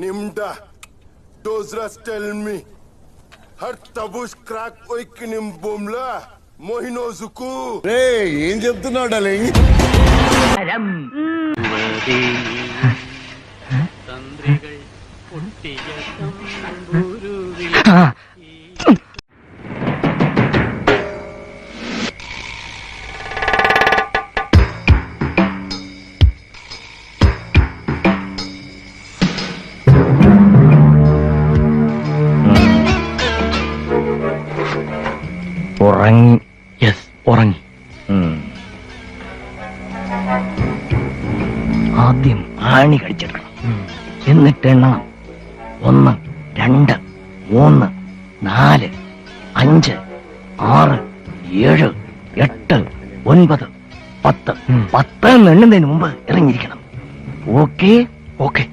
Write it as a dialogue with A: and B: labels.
A: Nimda, Dozras tell me. Her tabush crack oikinim bomla. Mohino zuku.
B: Hey, ఏం చెప్తున్నావు darling?
C: തന്ത്രികൾ പൊട്ടിയ തമ്പുരുവിൽ
D: ഉറങ്ങി. Yes, ഉറങ്ങി. ആദ്യം ആണി കഴിച്ചെടുക്കണം, എന്നിട്ട് എണ്ണണം. 1, 2, 3, 4, 5, 6, 7, 8, 9, 10. 10 എണ്ണുന്നതിന് മുമ്പ് ഇറങ്ങിയിരിക്കണം. ഓക്കെ? ഓക്കെ.